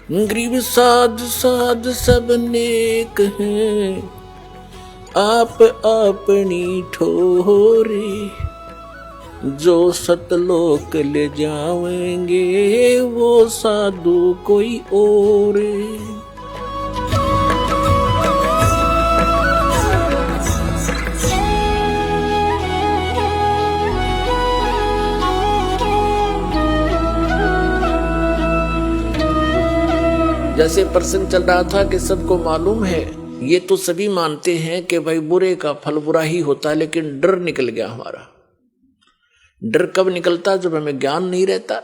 गरीब साध साध सब नेक हैं, आप अपनी ठोरे, जो सतलोक ले जावेंगे वो साधु कोई और। जैसे प्रसंग चल रहा था कि सबको मालूम है, ये तो सभी मानते हैं कि भाई बुरे का फल बुरा ही होता है, लेकिन डर निकल गया हमारा। डर कब निकलता? जब हमें ज्ञान नहीं रहता।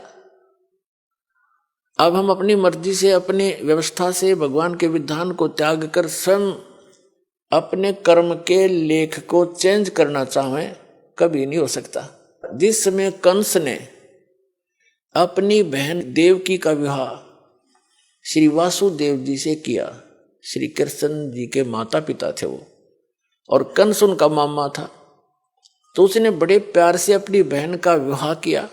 अब हम अपनी मर्जी से, अपने व्यवस्था से भगवान के विधान को त्याग कर स्वयं अपने कर्म के लेख को चेंज करना चाहें, कभी नहीं हो सकता। जिस समय कंस ने अपनी बहन देवकी का विवाह श्री वासुदेव जी से किया, श्री कृष्ण जी के माता पिता थे वो, और कंस उनका मामा था, तो उसने बड़े प्यार से अपनी बहन का विवाह किया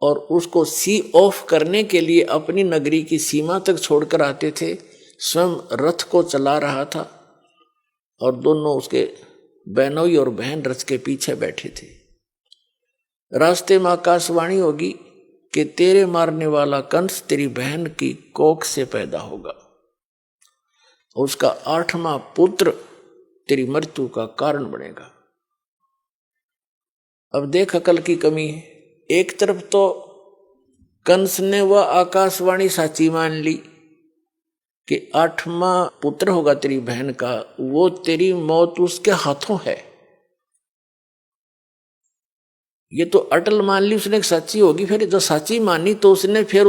और उसको सी ऑफ करने के लिए अपनी नगरी की सीमा तक छोड़कर आते थे। स्वयं रथ को चला रहा था और दोनों उसके बहनोई और बहन रथ के पीछे बैठे थे। रास्ते में आकाशवाणी होगी कि तेरे मारने वाला कंस तेरी बहन की कोख से पैदा होगा, उसका 8वां पुत्र तेरी मृत्यु का कारण बनेगा। अब देख अकल की कमी है। एक तरफ तो कंस ने वह आकाशवाणी साची मान ली कि 8वां पुत्र होगा तेरी बहन का, वो तेरी मौत उसके हाथों है, ये तो अटल मान ली उसने सच्ची होगी। फिर जो सच्ची मानी तो उसने फिर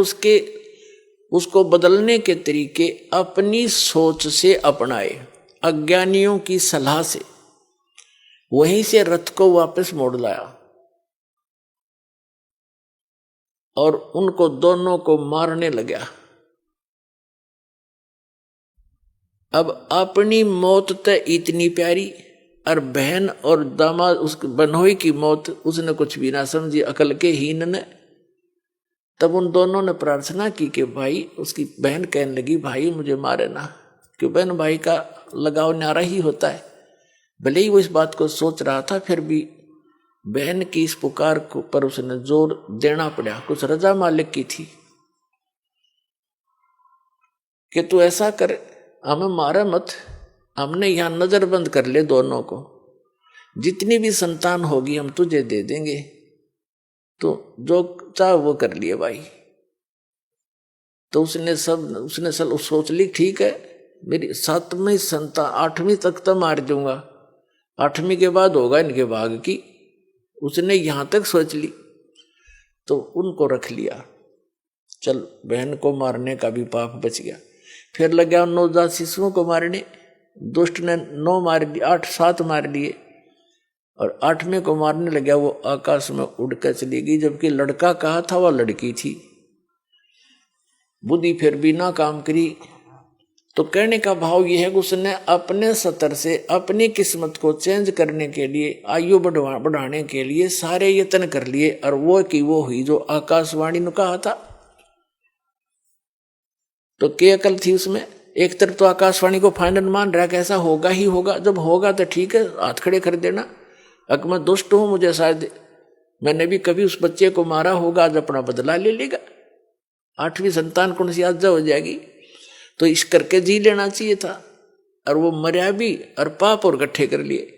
उसको बदलने के तरीके अपनी सोच से अपनाए, अज्ञानियों की सलाह से, वहीं से रथ को वापस मोड़ लाया और उनको दोनों को मारने लगा। अब अपनी मौत तो इतनी प्यारी, और बहन और दामाद उस बनोई की मौत उसने कुछ भी ना समझी, अकल के हीन ने। तब उन दोनों ने प्रार्थना की कि भाई, उसकी बहन कहने लगी भाई मुझे मारे ना, क्यों बहन भाई का लगाव न्यारा ही होता है। भले ही वो इस बात को सोच रहा था, फिर भी बहन की इस पुकार को पर उसने जोर देना पड़ा। कुछ रजा मालिक की थी कि तू ऐसा कर, हमें मारा मत, हमने यहां नजरबंद कर ले दोनों को, जितनी भी संतान होगी हम तुझे दे देंगे, तो जो चाह वो कर लिए भाई। तो उसने सब सोच ली, ठीक है मेरी 7वीं संतान, 8वीं तक तो मार दूंगा, 8वीं के बाद होगा इनके भाग की। उसने यहां तक सोच ली, तो उनको रख लिया। चल बहन को मारने का भी पाप बच गया। फिर लगा नवजात शिशुओं को मारने, दुष्ट ने 9 मार दिए, 8-7 मार लिए, और 8वें को मारने लगा। वो आकाश में उड़कर चली गई, जबकि लड़का कहा था वह लड़की थी। बुद्धि फिर भी ना काम करी। तो कहने का भाव यह है कि उसने अपने सतर से अपनी किस्मत को चेंज करने के लिए, आयु बढ़ाने के लिए सारे यत्न कर लिए, और वो की वो हुई जो आकाशवाणी ने कहा था। तो क्या अकल थी उसमें? एक तरफ तो आकाशवाणी को फाइनल मान रहा कि ऐसा होगा ही होगा, जब होगा तो ठीक है हाथ खड़े कर देना। अगर मैं दुष्ट हूं, मुझे शायद मैंने भी कभी उस बच्चे को मारा होगा, आज अपना बदला ले लेगा, 8वीं संतान कौन सी आज हो जाएगी, तो इस करके जी लेना चाहिए था। और वो मर्या भी और पाप और इकट्ठे कर लिए।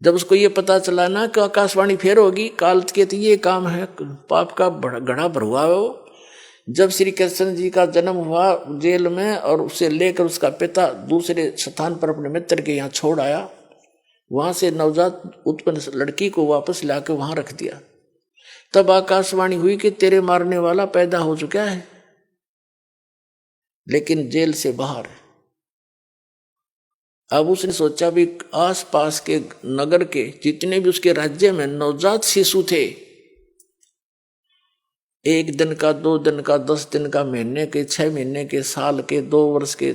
जब उसको ये पता चला ना कि आकाशवाणी फेर होगी, काल के तो ये काम है, पाप का घड़ा भरुआ है वो। जब श्री कृष्ण जी का जन्म हुआ जेल में, और उसे लेकर उसका पिता दूसरे स्थान पर अपने मित्र के यहाँ छोड़ आया, वहां से नवजात उत्पन्न लड़की को वापस लाकर वहां रख दिया। तब आकाशवाणी हुई कि तेरे मारने वाला पैदा हो चुका है, लेकिन जेल से बाहर। अब उसने सोचा भी आस पास के नगर के जितने भी उसके राज्य में नवजात शिशु थे, 1 दिन का, 2 दिन का, 10 दिन का, महीने के, 6 महीने के, साल के, 2 वर्ष के,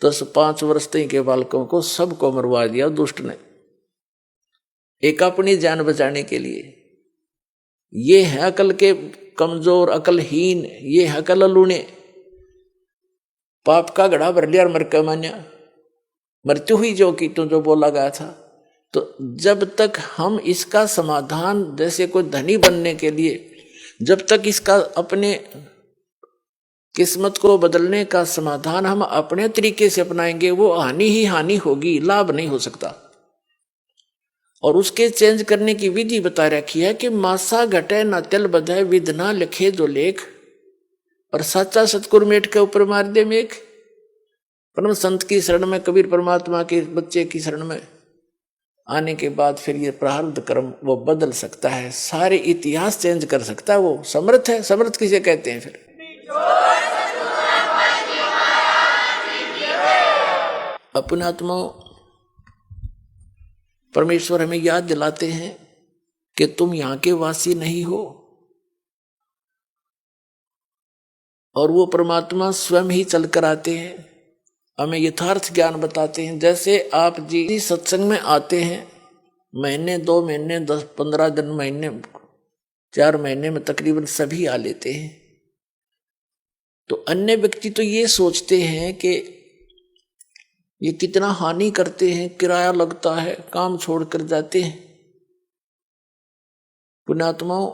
5 वर्ष तक के बालकों को सबको मरवा दिया दुष्ट ने, एक अपनी जान बचाने के लिए। ये है अकल के कमजोर अकलहीन, ये अकल लूणे, पाप का घड़ा भर लिया और मर के मान्या, मृत्यु हुई जो की तो जो बोला गया था। तो जब तक हम इसका समाधान, जैसे कोई धनी बनने के लिए जब तक इसका अपने किस्मत को बदलने का समाधान हम अपने तरीके से अपनाएंगे, वो हानि ही हानि होगी, लाभ नहीं हो सकता। और उसके चेंज करने की विधि बता रखी है कि मासा घटे न तिल बधे, विधना लिखे जो लेख, और साचा सतगुरु मेट के ऊपर मार दे मेघ। परम संत की शरण में, कबीर परमात्मा के बच्चे की शरण में आने के बाद फिर ये प्रारब्ध कर्म वो बदल सकता है, सारे इतिहास चेंज कर सकता है। वो समर्थ है। समर्थ किसे कहते हैं फिर? अपने आत्मा परमेश्वर हमें याद दिलाते हैं कि तुम यहां के वासी नहीं हो, और वो परमात्मा स्वयं ही चलकर आते हैं, हमें यथार्थ ज्ञान बताते हैं। जैसे आप जी सत्संग में आते हैं, महीने 2 महीने 10-15 दिन, महीने 4 महीने में तकरीबन सभी आ लेते हैं। तो अन्य व्यक्ति तो ये सोचते हैं कि ये कितना हानि करते हैं, किराया लगता है, काम छोड़कर जाते हैं। पुण्यात्माओं,